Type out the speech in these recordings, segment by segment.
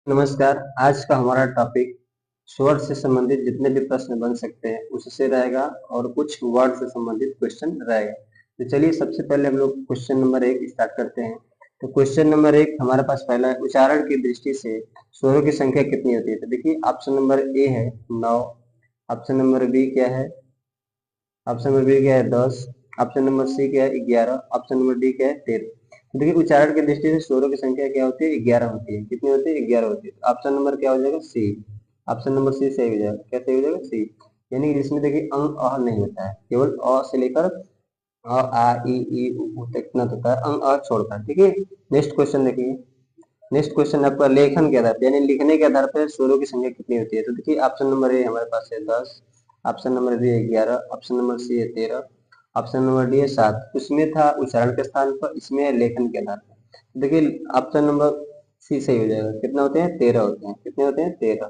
नमस्कार। आज का हमारा टॉपिक स्वर से संबंधित जितने भी प्रश्न बन सकते हैं उससे रहेगा और कुछ वर्ड से संबंधित क्वेश्चन रहेगा। तो चलिए सबसे पहले हम लोग क्वेश्चन नंबर 1 स्टार्ट करते हैं। तो क्वेश्चन नंबर 1 हमारे पास पहला है, उच्चारण की दृष्टि से स्वरों की संख्या कितनी होती है? तो देखिए ऑप्शन नंबर ए है 9, ऑप्शन नंबर बी क्या है, ऑप्शन नंबर बी क्या है 10, ऑप्शन नंबर सी क्या है 11, ऑप्शन नंबर डी क्या है 13। तो देखिए उच्चारण की दृष्टि से स्वरों की संख्या क्या होती है? 11 होती है। कितनी होती है? 11 होती है। ऑप्शन नंबर क्या हो जाएगा? सी। ऑप्शन नंबर सी सही हो जाएगा। क्या सही हो जाएगा? सी। यानी कि जिसमें देखिए अंग अ नहीं होता है, केवल अ से लेकर अ आ ई ई उ तक इतना होता है, अंग अ छोड़कर। ठीक है। नेक्स्ट क्वेश्चन देखिए। नेक्स्ट क्वेश्चन आपका लेखन के आधार पर यानी लिखने के आधार पर स्वरों की संख्या कितनी होती है? तो देखिए ऑप्शन नंबर ए हमारे पास है 10, ऑप्शन नंबर बी है 11, ऑप्शन नंबर सी है 13, ऑप्शन नंबर डी है 7। उसमें था उच्चारण के स्थान पर, इसमें है लेखन के आधार पर। तो देखिए ऑप्शन नंबर सी सही हो जाएगा। कितना होते हैं? 13 होते हैं। कितने होते हैं? 13।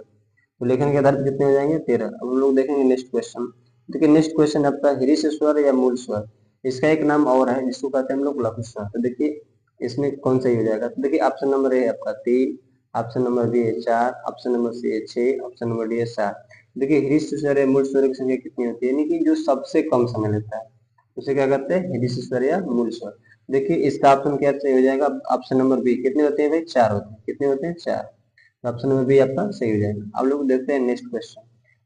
तो लेखन के आधार पर कितने हो जाएंगे? 13। अब हम लोग देखेंगे नेक्स्ट क्वेश्चन। देखिए नेक्स्ट क्वेश्चन आपका हिरीस स्वर या मूल स्वर, इसका एक नाम और है जिसको कहते हैं हम लोग लघु स्वर। तो देखिए इसमें कौन सही हो जाएगा? तो देखिए ऑप्शन नंबर ए है आपका 3, ऑप्शन नंबर बी है 4, ऑप्शन नंबर सी है 6, ऑप्शन नंबर डी है 7। देखिए हिरीस स्वर या मूल स्वर की संख्या कितनी होती है? यानी कि जो सबसे कम समय लेता है उसे क्या कहते हैं? हिरीस स्वर या मूल स्वर। देखिए इसका ऑप्शन क्या सही हो जाएगा? Option number B. कितने होते हैं भाई? 4 होते हैं। कितने होते हैं? 4। ऑप्शन नंबर बी आपका सही हो जाएगा। अब लोग देखते हैं नेक्स्ट क्वेश्चन।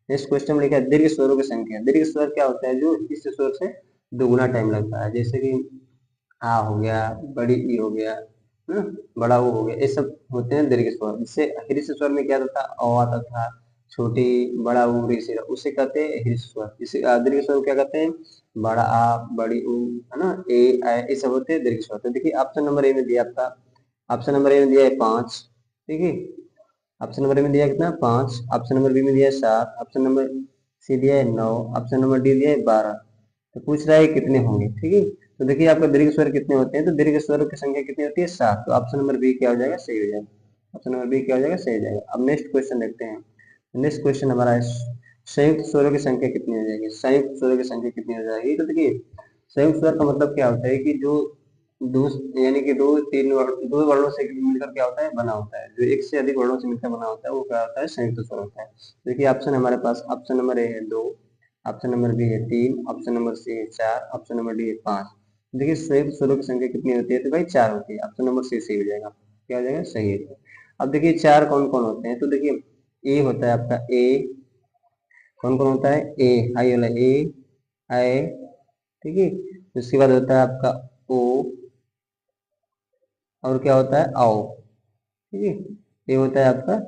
नेक्स्ट क्वेश्चन में लिखा है दीर्घ स्वरों की संख्या। दीर्घ स्वर क्या होता है? जो इस स्वर से दोगुना टाइम लगता है, जैसे कि आ हो गया, बड़ी ई हो गया, है ना, बड़ा वो हो गया, ये सब होते हैं दीर्घ स्वर। जिससे हृस्व स्वर में क्या आता था? अ आता था, छोटी बड़ा ऊ ऋषि उसे कहते हैं हृस्व स्वर। जिसे दीर्घ स्वर क्या कहते हैं? बड़ा आ, बड़ी ऊ, है ना, ए ऐ, ये सब होते हैं दीर्घ स्वर। तो देखिए ऑप्शन नंबर ए में दिया आपका, ऑप्शन नंबर ए में दिया है 5। ठीक है। ऑप्शन नंबर ए में दिया है कितना? 5। ऑप्शन नंबर बी में दिया है 7, ऑप्शन नंबर सी दिया है 9, ऑप्शन नंबर डी दिया है 12। तो पूछ रहा है कितने होंगे। ठीक है। तो देखिए आपका दीर्घ स्वर कितने होते हैं? तो दीर्घ स्वर की संख्या कितनी होती है? 7। तो ऑप्शन नंबर बी क्या हो जाएगा? सही हो जाएगा। ऑप्शन नंबर बी क्या हो जाएगा? सही हो जाएगा। अब नेक्स्ट क्वेश्चन देखते हैं। नेक्स्ट क्वेश्चन हमारा है संयुक्त स्वरों की संख्या कितनी हो जाएगी? संयुक्त स्वरों की संख्या कितनी हो जाएगी? तो देखिए संयुक्त स्वर का मतलब क्या होता है कि जो दो यानी कि दो वर्णों से मिलकर क्या होता है? बना होता है। जो एक से अधिक वर्णों से मिलकर बना होता है वो क्या होता है? संयुक्त स्वर होता है। देखिए ऑप्शन हमारे पास, ऑप्शन नंबर ए है 2, ऑप्शन नंबर बी है 3, ऑप्शन नंबर सी है 4, ऑप्शन नंबर डी है 5। देखिए संयुक्त स्वरों की संख्या कितनी होती है? तो भाई 4 होती है। ऑप्शन नंबर सी सही हो जाएगा। क्या हो जाएगा? सही है। अब देखिए 4 कौन कौन होते हैं? तो देखिए ए होता है आपका ए। कौन कौन होता है? ए, आई वाला ए, आई। ठीक है। उसके बाद होता है आपका ओ, और क्या होता है? आओ। ठीक है। ये होता है आपका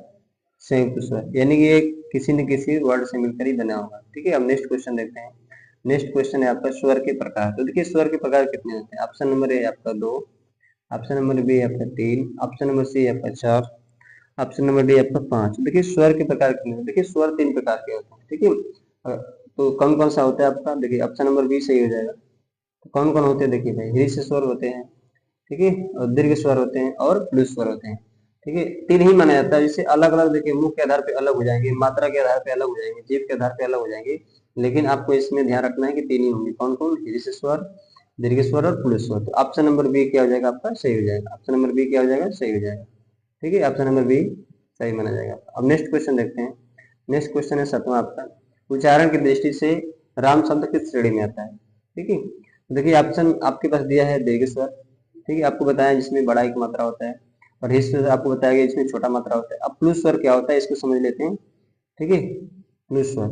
संयुक्त स्वर, यानी कि ये किसी न किसी वर्ड से मिलकर ही बना होगा। ठीक है। अब नेक्स्ट क्वेश्चन देखते हैं। नेक्स्ट क्वेश्चन है आपका स्वर के प्रकार। तो देखिए स्वर के प्रकार कितने होते हैं? ऑप्शन नंबर ए आपका 2, ऑप्शन नंबर बी आपका 3, ऑप्शन नंबर सी आपका 4, ऑप्शन नंबर डी आपका 5। देखिए स्वर के प्रकार कितने होते हैं? देखिए स्वर 3 प्रकार के होते हैं। ठीक है। तो कौन कौन सा होता है आपका? देखिए ऑप्शन नंबर बी सही हो जाएगा। तो कौन कौन होते हैं? देखिए भाई हृस्व स्वर होते हैं, ठीक है, और दीर्घ स्वर होते हैं और प्लुस स्वर होते हैं। ठीक है। 3 ही माना जाता है। जिससे अलग अलग देखिए मुख के आधार पे अलग हो जाएंगे, मात्रा के आधार पे अलग हो जाएंगे, जीभ के आधार पे अलग हो जाएंगे। लेकिन आपको इसमें ध्यान रखना है कि 3 ही होंगे। कौन कौन? हृस्व स्वर, दीर्घ स्वर और प्लुस स्वर। तो ऑप्शन नंबर बी क्या हो जाएगा आपका? सही हो जाएगा। ऑप्शन नंबर बी क्या हो जाएगा? सही हो जाएगा। ठीक है। ऑप्शन नंबर बी सही माना जाएगा। अब नेक्स्ट क्वेश्चन देखते हैं। नेक्स्ट क्वेश्चन है 7वां आपका, उच्चारण की दृष्टि से राम शब्द किस श्रेणी में आता है? ठीक है। देखिए ऑप्शन आपके पास दिया है दीर्घ स्वर। ठीक है। आपको बताया जिसमें बड़ा एक मात्रा होता है, और ह्रस्व स्वर आपको बताया गया जिसमें छोटा मात्रा होता है। अब प्लुस स्वर क्या होता है इसको समझ लेते हैं। ठीक है। प्लुस स्वर,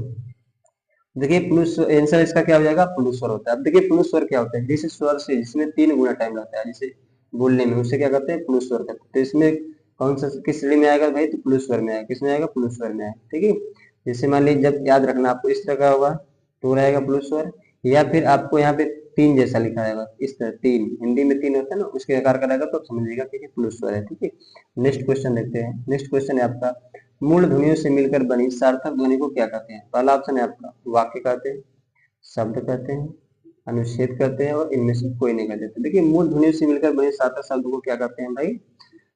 देखिए प्लुस आंसर इसका क्या हो जाएगा? प्लुस स्वर होता है। अब देखिए प्लुस स्वर क्या होता है? जिस स्वर से जिसमें 3 गुना टाइम लगता है जैसे बोलने में, उसे क्या कहते हैं? प्लुस स्वर कहते हैं। तो इसमें कौन सा किस श्रेणी में आएगा भाई? तो प्लुस स्वर में आएगा। किसमें आएगा? प्लुस स्वर में आएगा। ठीक है। जैसे मान लीजिए जब याद रखना आपको इस तरह का होगा तो रहेगा प्लुस स्वर, या फिर आपको यहाँ पे 3 जैसा लिखा रहेगा इस तरह, 3 हिंदी में 3 होता है ना, उसके आकार का रहेगा तो समझिएगा कि ये प्लुस स्वर है। ठीक है। नेक्स्ट क्वेश्चन देखते हैं। नेक्स्ट क्वेश्चन है आपका मूल ध्वनियों से मिलकर बनी सार्थक ध्वनि को क्या कहते हैं? पहला ऑप्शन है आपका वाक्य कहते हैं, शब्द कहते हैं, अनुच्छेद कहते हैं, और इनमें से कोई नहीं कहते। तो देखिए मूल ध्वनियों से मिलकर बने सार्थक शब्द को क्या कहते हैं भाई?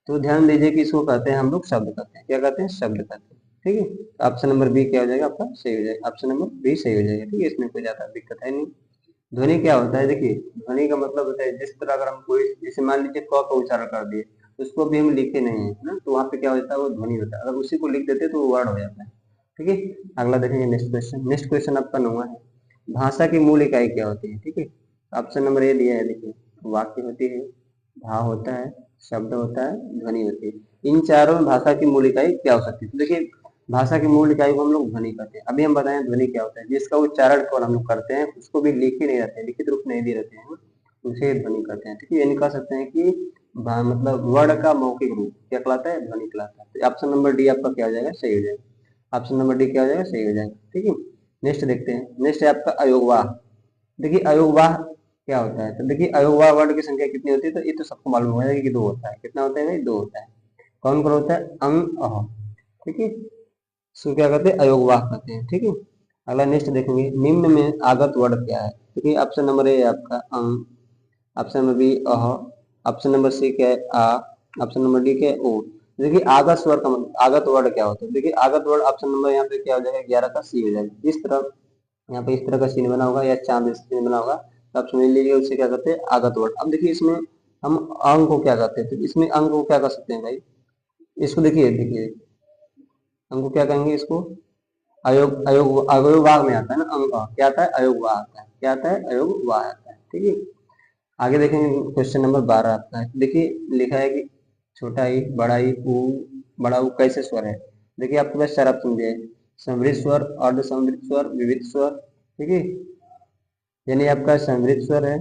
तो ध्यान दीजिए कि इसको कहते हैं हम लोग शब्द कहते हैं। क्या कहते हैं? शब्द कहते हैं। ठीक है। ऑप्शन नंबर बी क्या हो जाएगा आपका? सही हो जाएगा। ऑप्शन नंबर बी सही हो जाएगा। ठीक है। इसमें कोई ज्यादा दिक्कत है नहीं। ध्वनि क्या होता है? देखिए ध्वनि का मतलब होता है जिस तरह अगर हम कोई, जैसे मान लीजिए क का उच्चारण कर दिए, उसको भी हम लिखे नहीं है ना, तो वहाँ पे क्या होता है, वो ध्वनि होता है। अगर उसी को लिख देते तो वो वर्ड हो जाता है। ठीक है, अगला देखेंगे नेक्स्ट क्वेश्चन। नेक्स्ट क्वेश्चन आपका 9वां है, भाषा की मूल इकाई क्या होती है। ठीक है, ऑप्शन नंबर ए दिया है, देखिए वाक्य होती है, भाव होता है, शब्द होता है, ध्वनि होती है। इन चारों में भाषा की मूल इकाई क्या हो सकती है। तो देखिए भाषा की मूल इकाई को हम लोग ध्वनि कहते हैं। अभी हम बताएं ध्वनि क्या होता है, जिसका उच्चारण केवल हम लोग करते हैं, उसको भी लिखे नहीं रहते हैं, लिखित रूप नहीं दे रहते हैं, उसे ध्वनि कहते हैं। ठीक है, यानी कह सकते हैं कि मतलब वर्ड का मौखिक रूप क्या कहलाता है, ध्वनि कहलाता है। तो ऑप्शन नंबर डी आपका क्या हो जाएगा, सही हो जाएगा। ऑप्शन नंबर डी क्या हो जाएगा, सही हो जाएगा। ठीक है, नेक्स्ट देखते हैं। नेक्स्ट है आपका अयोगवाह। देखिए अयोगवाह क्या होता है, तो देखिए अयोगवाह वर्ड की संख्या कितनी होती है, तो ये तो सबको मालूम हो जाएगा कि 2 होता है। कितना होता है भाई, 2 होता है। कौन कौन होता है, अंग अह। ठीक है, इसको क्या कहते हैं, अयोगवाह कहते हैं। ठीक है, अगला नेक्स्ट देखेंगे, निम्न में आगत वर्ड क्या है। देखिए ऑप्शन नंबर ए आपका अंग, ऑप्शन नंबर बी अह, ऑप्शन नंबर सी क्या है आ, ऑप्शन नंबर डी क्या है ओ। देखिए आगत स्वर का मतलब, आगत वर्ड क्या होता है। देखिए आगत वर्ड ऑप्शन नंबर यहाँ पे क्या हो जाएगा, 11 का सी हो जाएगा। इस तरह यहाँ पे इस तरह का सीन बना होगा या चांद सीन बना होगा, तो आप समझ लीजिए उसे क्या कहते हैं, आगत वर्ड। अब देखिए इसमें हम अंग को क्या कहते हैं, तो इसमें अंग को क्या कर सकते हैं भाई, इसको देखिए देखिए अंग को क्या कहेंगे, इसको अयोग अयोग अयोगवाह में आता है ना, अंग क्या आता है, अयोगवाह आता है। क्या आता है, अयोगवाह आता है। ठीक है, आगे देखेंगे क्वेश्चन नंबर 12 आपका है। देखिए लिखा है कि छोटा ई, बड़ा ई, ऊ, बड़ा ऊ कैसे स्वर है। देखिए आपके पास 4 ऑप्शन दिए हैं, समृद्ध स्वर, अर्ध समृद्ध स्वर, विविध स्वर। ठीक है, यानी आपका समृद्ध स्वर है,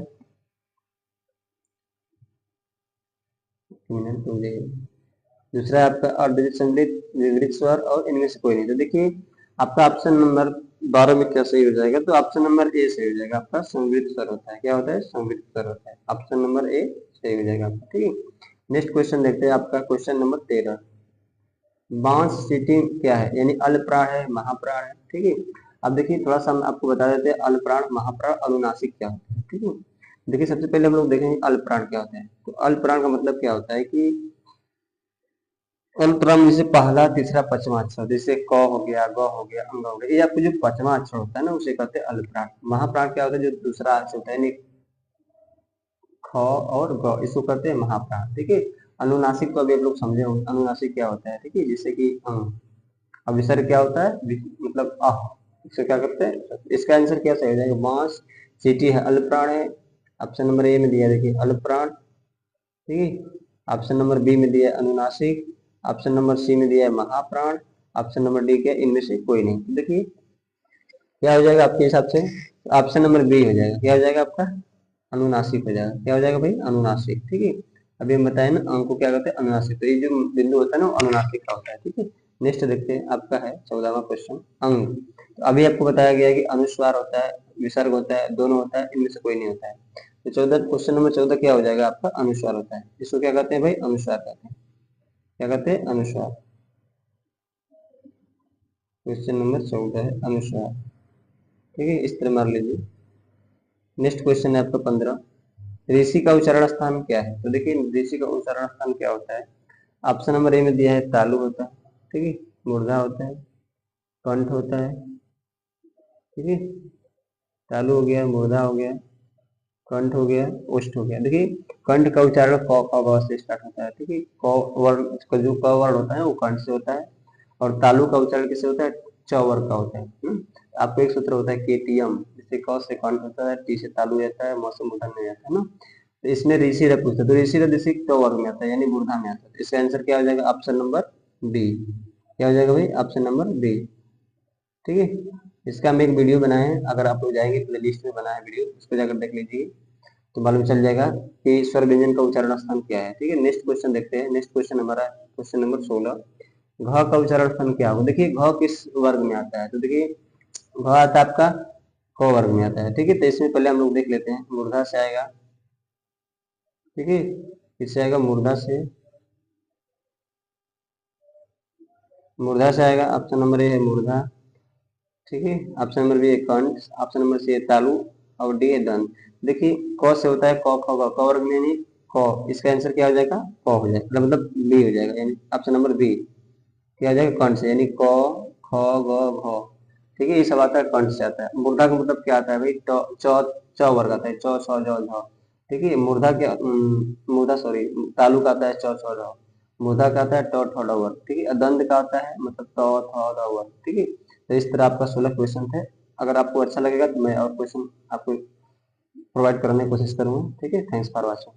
दूसरा है आपका अर्ध समृद्ध, विविध स्वर, और इनमें से कोई नहीं। तो देखिए आपका ऑप्शन नंबर 12 में क्या सही हो जाएगा, तो ऑप्शन नंबर ए सही हो जाएगा। आपका समृद्ध स्वर होता है, क्या होता है, समृद्ध स्वर होता है। ऑप्शन नंबर ए सही हो जाएगा आपका। ठीक है, नेक्स्ट क्वेश्चन देखते हैं आपका क्वेश्चन नंबर 13, बांस सिटी क्या है, यानी अल्पप्राण है, महाप्राण है। ठीक है, अब देखिए थोड़ा सा हम आपको बता देते हैं अल्पप्राण, महाप्राण, अनुनासिक क्या होता है। ठीक है, देखिए सबसे पहले हम लोग देखेंगे अल्पप्राण क्या होता है। तो अल्पप्राण का मतलब क्या होता है कि अल्पप्राण जैसे पहला, तीसरा, पांचवा अक्षर, जैसे क हो गया, ग हो गया, अंग हो गया, ये आपको जो पांचवा अक्षर होता है ना, उसे कहते हैं अल्पप्राण। महाप्राण क्या होता है, जो दूसरा अक्षर होता है, यानी ख और ग, इसको कहते हैं महाप्राण। ठीक है, अनुनासिक को अभी आप लोग समझे होंगे, अनुनासिक क्या होता है। ठीक है, जैसे कि अंग, अब विसर्ग क्या होता है, मतलब अह, इसे क्या करते हैं। इसका आंसर क्या सही हो जाएगा, बांस चींटी है, अल्पप्राण है। ऑप्शन नंबर ए में दिया है, देखिए अल्पप्राण। ठीक है, ऑप्शन नंबर बी में दिया है अनुनासिक, ऑप्शन नंबर सी में दिया है महाप्राण, ऑप्शन नंबर डी क्या, इनमें से कोई नहीं। तो देखिए क्या हो जाएगा आपके हिसाब से, ऑप्शन नंबर बी हो जाएगा। क्या हो जाएगा आपका, अनुनासिक हो जाएगा। क्या हो जाएगा भाई, अनुनासिक। ठीक है, अभी हम बताए ना अंक को क्या कहते हैं, अनुनासिक। तो ये जो बिंदु होता है ना, वो अनुनासिक का होता है। ठीक है, नेक्स्ट देखते हैं आपका है 14वां क्वेश्चन, अंग। तो अभी आपको बताया गया है कि अनुस्वार होता है, विसर्ग होता है, दोनों होता है, इनमें से कोई नहीं होता है। तो 14 क्वेश्चन नंबर 14 क्या हो जाएगा आपका, अनुस्वार होता है। इसको क्या कहते हैं भाई, अनुस्वार कहते हैं। क्या कहते हैं, अनुस्वार। क्वेश्चन नंबर 14 है अनुस्वार। ठीक है, इस तरह मान लीजिए। नेक्स्ट क्वेश्चन है आपका 15, ऋषि का उच्चारण स्थान क्या है। तो देखिए ऋषि का उच्चारण स्थान क्या होता है, ऑप्शन नंबर ए में दिया है तालु होता है। ठीक है, मूर्धा होता है, कंठ होता है। ठीक है, तालु हो गया, मूर्धा हो गया, कंठ हो गया, ओष्ठ हो गया। देखिए कंठ का उच्चारण क ख ग से स्टार्ट होता है। ठीक है, क वर्ण का जो क वर्ण होता है वो कंठ से होता है, और तालु का उच्चारण किससे होता है, च वर्ग का होता है। आपको एक सूत्र होता है केटीएम, जिससे क से कंठ होता है, टी से तालु रहता है, म से मूर्धन में जाता है ना। तो इसमें ऋषि रथ पूछता है, तो ऋषि रथ इसी ट वर्ग में आता है, यानी मूर्धा में आता है। तो इसका आंसर क्या हो जाएगा, ऑप्शन नंबर बी। क्या हो जाएगा भाई, ऑप्शन नंबर बी। ठीक है, इसका हम एक वीडियो बनाए हैं, अगर आप लोग जाएंगे प्ले लिस्ट में बना है वीडियो, उसको जाकर देख लीजिए, तो मालूम चल जाएगा कि स्वर व्यंजन का उच्चारण स्थान क्या है। ठीक है, नेक्स्ट क्वेश्चन देखते हैं। नेक्स्ट क्वेश्चन हमारा क्वेश्चन नंबर 16, घ का उच्चारण स्थान क्या होगा। देखिए घ किस वर्ग में आता है, तो देखिए घ आता है आपका क वर्ग में आता है। ठीक है, तो इसमें पहले हम लोग देख लेते हैं, मूर्धा से आएगा। ठीक है, इससे आएगा मूर्धा से, मूर्धा से आएगा, ऑप्शन नंबर ए है मूर्धा। ठीक है, ऑप्शन नंबर बी है कंठ, ऑप्शन नंबर सी है तालु, और डी है दंत। देखिए क से होता है क ख ग, क वर्ग में यानी क, इसका आंसर क्या हो जाएगा, क हो जाएगा, मतलब बी हो जाएगा, यानी ऑप्शन नंबर बी। क्या हो जाएगा, कंठ से, यानी क ख ग घ। ठीक है, ये सब आता है कंठ से आता है। मूर्धा का मतलब क्या आता है भाई, च च वर्ग आता है, च छ ज झ। ठीक है। मूर्धा के मूर्धा सॉरी, तालु का आता है चौ छौ ढ, मूर्धा का आता है टौ ठौ डौ वर, ठीक है। दंड का आता है मतलब तौ थौ द वर, ठीक है। तो इस तरह आपका 16 क्वेश्चन थे। अगर आपको अच्छा लगेगा तो मैं और क्वेश्चन आपको प्रोवाइड करने की कोशिश करूंगा, ठीक है। Thanks for watching.